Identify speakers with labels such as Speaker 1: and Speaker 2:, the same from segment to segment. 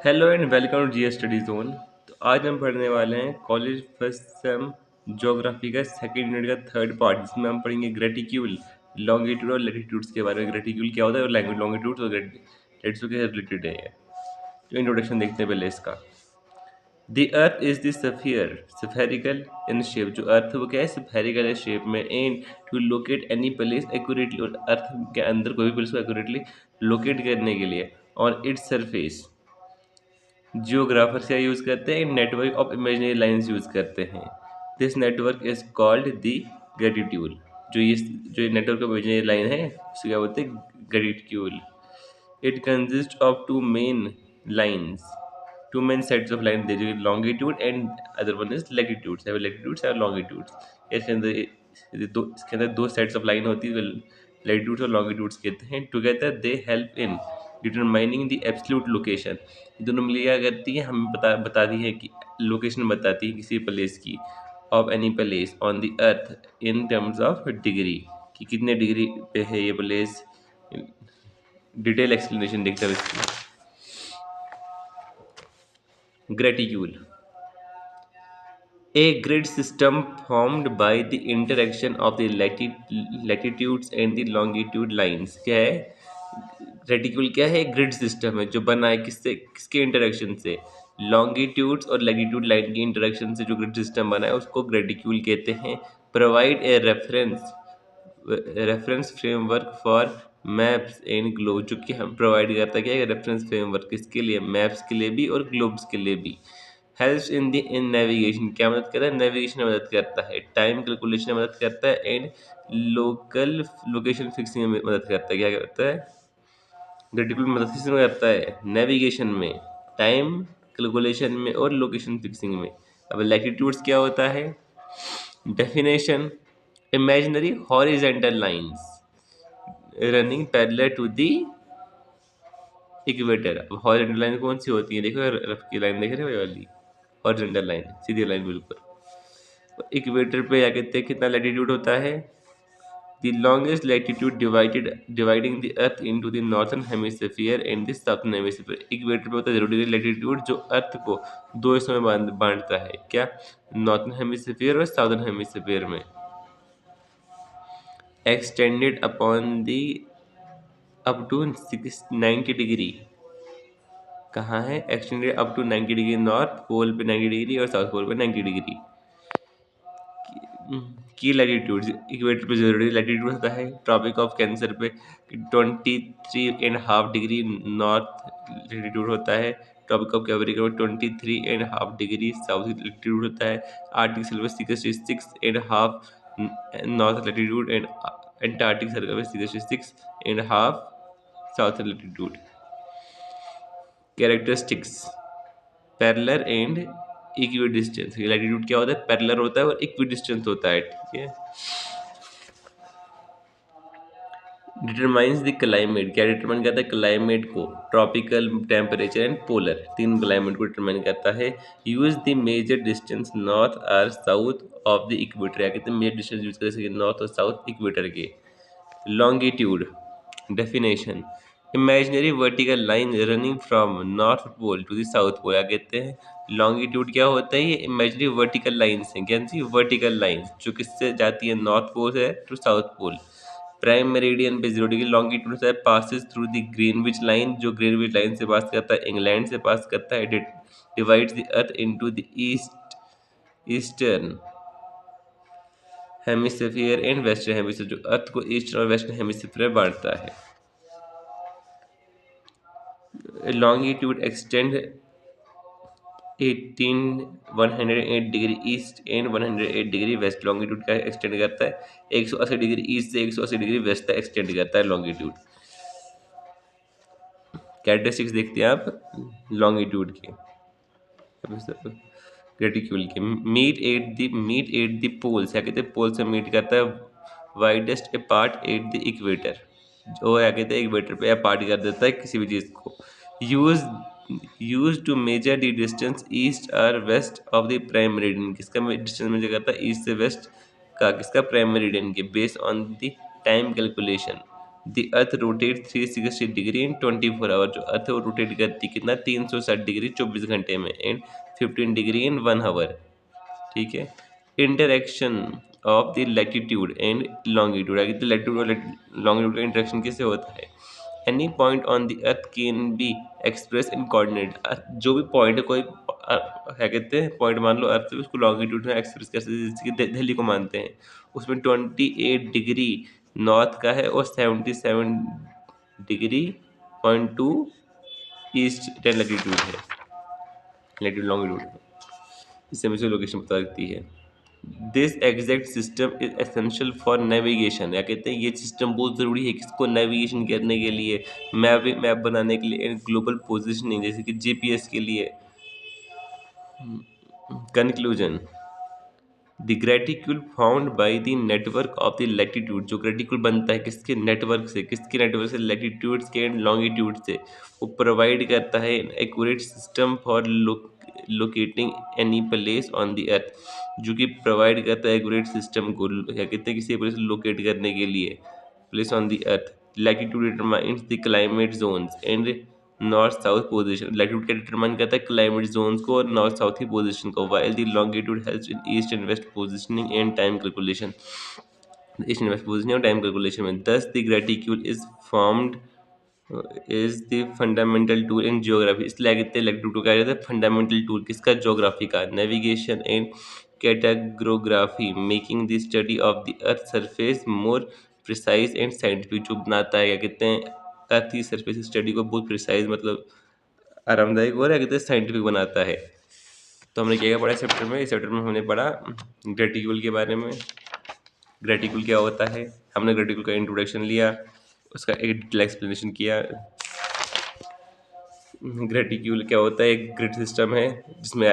Speaker 1: Hello and welcome to GS study zone. तो आज हम पढ़ने वाले हैं कॉलेज फर्स्ट सेम ज्योग्राफी का सेकंड यूनिट का थर्ड पार्ट, जिसमें हम पढ़ेंगे ग्रेटिक्यूल, लॉन्गिट्यूड और लैटिट्यूड्स के बारे में। ग्रेटिक्यूल क्या होता है और लैंग्वेज लॉन्गिट्यूड और लैटिट्यूड के रिलेटेड है ये। तो इंट्रोडक्शन देखते हैं पहले इसका। The earth is the spherical in shape. जो अर्थ वो क्या है, स्फेरिकल है शेप में। And to locate any place accurately, और अर्थ के अंदर कोई भी प्लेस को एक्यूरेटली लोकेट करने के लिए ऑन इट्स सरफेस जियोग्राफर्स क्या यूज़ करते हैं, network of imaginary lines use करते हैं। This network is called the gratitude. जो ये नेटवर्क ऑफ इमेजिनरी लाइन है उसे क्या बोलते हैं, gratitude. It consist of lines two main sets of line, जो longitude and other one is latitudes है, लैटिट्यूड्स और लॉन्गिट्यूड्स। इसके अंदर दो सेट्स ऑफ लाइन होती है, लैटिट्यूड्स और लॉन्गिट्यूड्स कहते हैं। Together they help in determining the absolute location. दोनों मिल क्या करती है, हमें बताती है कि लोकेशन बताती है किसी प्लेस की, of any place on the earth in terms of degree, कि कितने डिग्री पे है ये प्लेस। डिटेल एक्सप्लेनेशन देखते हैं इसकी। Gratitude, a grid system formed by the interaction of the latitudes and the longitude lines। क्या है रेटिक्यूल, क्या है, ग्रिड सिस्टम है जो बना है किससे, किसके इंटरेक्शन से, लॉन्गिट्यूड्स और लैटिट्यूड लाइन की इंटरेक्शन से जो ग्रिड सिस्टम बना है उसको ग्रेटिक्यूल कहते हैं। Provide a reference framework for maps and globe, जो कि हम प्रोवाइड करता है क्या है, रेफरेंस फ्रेमवर्क किसके लिए, मैप्स के लिए भी और ग्लोब्स के लिए भी। हेल्प्स इन नेविगेशन, क्या मदद करता है, नेविगेशन में मदद करता है। टाइम कैलकुलेशन में मदद करता है। एंड लोकल लोकेशन फिक्सिंग में मदद करता है। क्या करता है, ग्रेटिट्यूड मदद किस में करता है, नेविगेशन में, टाइम कैलकुलेशन में और लोकेशन फिक्सिंग में। अब लैटिट्यूड्स क्या होता है, definition, imaginary horizontal lines running parallel to the equator. अब हॉरिजेंटल लाइन कौन सी होती है, देखो रफ की लाइन देख रहे हो, ये वाली हॉरिजेंटल लाइन, सीधी लाइन बिल्कुल। इक्वेटर पे क्या कहते हैं, कितना लैटिट्यूड होता है, the longest latitude dividing the earth into the northern hemisphere and the southern hemisphere. Equator पे होता है जरूरी लैटिट्यूड जो अर्थ को दो हिस्सों में बांटता है, क्या, नॉर्थर्न हेमिस्फीयर और साउथर्न हेमिस्फीयर में। Extended upon the up to 90 degree, कहाँ है, extended up to 90 degree, north pole पे 90 डिग्री और साउथ पोल पे 90 डिग्री। की लैटिट्यूड, इक्वेटर पे जरूरी लैटिट्यूड होता है, ट्रॉपिक ऑफ कैंसर पे 23.5 डिग्री नॉर्थ लैटिट्यूड होता है, ट्रॉपिक ऑफ कैप्रिकॉर्न में 23.5 डिग्री साउथ लैटिट्यूड होता है, आर्टिक सर्कल में 66.5 north latitude and Antarctic circle में 66.5 south latitude. Characteristics, parallel and equidistance. Latitude क्या होता है, पैरेलल होता है और इक्विडिस्टेंस होता है, ठीक है। डिटरमाइंस द क्लाइमेट, क्या डिटरमाइन करता है, क्लाइमेट को, ट्रॉपिकल, टेम्परेचर एंड पोलर, तीन क्लाइमेट को डिटरमाइन करता है। Use the major distance north और साउथ ऑफ द इक्वेटर, क्या कहते हैं, मेजर डिस्टेंस यूज करते हैं नॉर्थ और साउथ इक्वेटर के। Longitude, definition, imaginary vertical line running from north pole to the south pole. क्या कहते हैं, लॉन्गिट्यूड क्या होता है, ये इमेजिनरी वर्टिकल लाइन्स हैं, क्या सी वर्टिकल लाइन्स जो किससे जाती है, नॉर्थ पोल से to south pole. Prime meridian पे 0 डिग्री लॉन्गिट्यूड से passes through the Greenwich line, जो ग्रीनविच लाइन से पास करता है, इंग्लैंड से पास करता है। Divides the earth into the eastern hemisphere and western hemisphere, जो अर्थ को ईस्ट और वेस्टर्न हेमिस्फीयर में बांटता है। Longitude extend 108 degree east and 108 degree west. Longitude का एक्सटेंड करता है 180 डिग्री ईस्ट से 180 डिग्री वेस्ट तक एक्सटेंड करता है लॉन्गिट्यूड। कैरेक्टरिस्टिक्स देखते हैं आप लॉन्गिट्यूड के, रेटिक्यूल के। मीट एट द पोल्स, क्या कहते हैं, पोल से मीट करता है। Widest A part at the equator, जो क्या कहते हैं, इक्वेटर पे अपार्ट कर देता है किसी भी चीज़ को। Use to measure the distance east और west of the prime meridian, किसका डिस्टेंस मेजर करता है, ईस्ट से वेस्ट का, किसका, प्राइम मेरिडियन के। Based on the time calculation, the earth rotate 360 degree in 24 hour, जो अर्थ वो रोटेट करती कितना 360 डिग्री 24 घंटे में, एंड 15 डिग्री इन 1 आवर। ठीक है। Interaction of the latitude and longitude, आगे लैटिट्यूड और लॉन्गिट्यूड का इंटरेक्शन कैसे होता है। Any point on the earth can be express in coordinate, जो भी पॉइंट है कोई क्या कहते हैं पॉइंट मान लो अर्थ पे, उसको लॉन्गिट्यूड में एक्सप्रेस कर सकते हैं, जैसे कि दिल्ली को मानते हैं, उसमें 28 डिग्री नॉर्थ का है और 77 डिग्री 0.2 ईस्ट लैटिट्यूड है, लैटिट्यूड लॉन्गिट्यूड, इससे मुझे लोकेशन पता लगती है। This exact system is essential for navigation, या कहते हैं ये सिस्टम बहुत ज़रूरी है किसको, नेविगेशन करने के लिए, मैप बनाने के लिए, एंड ग्लोबल पोजिशनिंग जैसे कि जीपीएस के लिए। Conclusion, the graticule found by the network of the latitude, जो ग्रेटिक्यूल बनता है किसके नेटवर्क से, किसके नेटवर्क से, लैटिट्यूड्स के एंड लॉन्गिट्यूड से, वो प्रोवाइड करता है accurate system for locating any place on the अर्थ, जो कि प्रोवाइड करता है एक्यूरेट सिस्टम को क्या कहते हैं किसी प्लेस लोकेट करने के लिए, place on the earth. Latitude determines the climate zones and north south position, latitude क्या डिटरमाइन करता है क्लाइमेट जोन्स को और नॉर्थ साउथ की पोजीशन को, while the longitude helps in east and west positioning and time calculation, east and west positioning और time calculation में। Thus the graticule is formed is the fundamental tool in geography, इसलिए कहते हैं latitude को कहा जाता है फंडामेंटल टूल किसका, ज्योग्राफी का, navigation and cartography, making the study of the earth surface more precise and scientific, जो बनाता है क्या कहते हैं अर्थ की सरफेस स्टडी को बहुत प्रिसाइज मतलब आरामदायक और क्या कहते हैं साइंटिफिक बनाता है। तो हमने क्या पढ़ा चैप्टर में, इस चैप्टर में हमने पढ़ा ग्रेटिक्यूल के बारे में, ग्रेटिक्यूल क्या होता है, हमने ग्रेटिक्यूल का इंट्रोडक्शन लिया, उसका एक डिटेल एक्सप्लेनेशन किया। ग्रेटिक्यूल क्या होता है, एक ग्रिड सिस्टम है जिसमें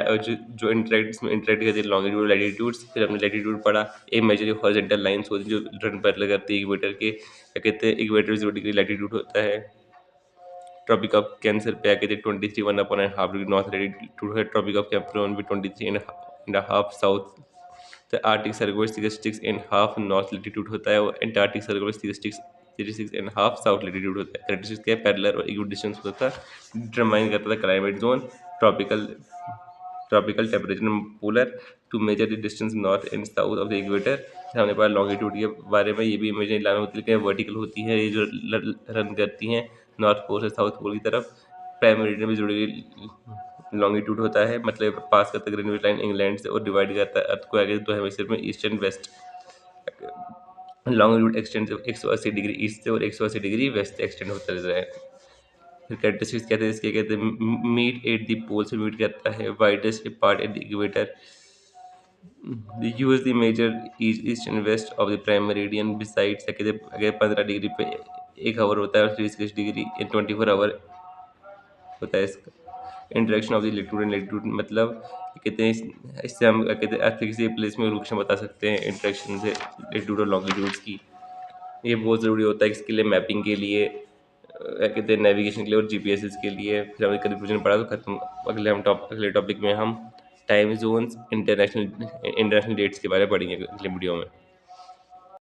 Speaker 1: जो इंटरेक्ट करती है लॉन्गिट्यूड लैटिट्यूड्स, फिर हमने लैटिट्यूड पढ़ा, एक मेजर हॉरिजॉन्टल लाइंस होती है जो रन पैरेलल करती है इक्वेटर के, क्या कहते हैं इक्वेटर 0 डिग्री लैटिट्यूड होता है। ट्रॉपिक ऑफ कैंसर पे आके थे 23 1.5 डिग्री नॉर्थ लैटिट्यूड है, ट्रॉपिक ऑफ कैप्रिकॉर्न भी 23.5 साउथ, तो आर्टिक सर्कल 66.5 नॉर्थ लैटिट्यूड होता है और एंटार्क्टिक सर्कल 36.5 साउथ लैटिट्यूड होता है। कैरेक्टरिस्टिक्स के पैरेलल और इक्वल डिस्टेंस होता है, डिटरमाइन करता था climate zone, tropical tropical temperature polar to measure the distance north and south of the equator. हमने पढ़ा लॉन्गिट्यूड के बारे में, ये भी इमेजिनरी लाइन होती है लेकिन वर्टिकल होती है, ये जो रन करती हैं नॉर्थ पोल से साउथ पोल की तरफ। प्राइम मेरिडियन भी जुड़ी हुई लॉन्गिट्यूड होता है, मतलब पास करता है ग्रीनविच लाइन इंग्लैंड से और डिवाइड करता है अर्थ को आगे दो हेमिस्फीयर में, east and west. Longitude extend 180 degree east से और 180 डिग्री वेस्ट से एक्सटेंड होता रहता है। फिर कैरेक्टरिस्टिक्स कहते हैं इसके, कहते हैं मीट एट द पोल से मीट करता है, widest part at the equator, use the measure east and west of the prime meridian besides, कहते हैं अगर 15 डिग्री पे 1 आवर होता है और 360 डिग्री 24 आवर होता है इसका। Interaction of the latitude and latitude मतलब कहते हैं इससे हम कहते हैं अर्थ किसी प्लेस में लोकेशन बता सकते हैं इंटरेक्शन से लैटिट्यूड और लॉन्गिट्यूड्स की। ये बहुत ज़रूरी होता है किसके लिए, मैपिंग के लिए, कहते हैं नेविगेशन के लिए और जीपीएस के लिए। फिर हमने कंक्लूजन पढ़ा तो खत्म। अगले टॉपिक में हम टाइम जोन्स इंटरनेशनल डेट्स के बारे में पढ़ेंगे अगले वीडियो में।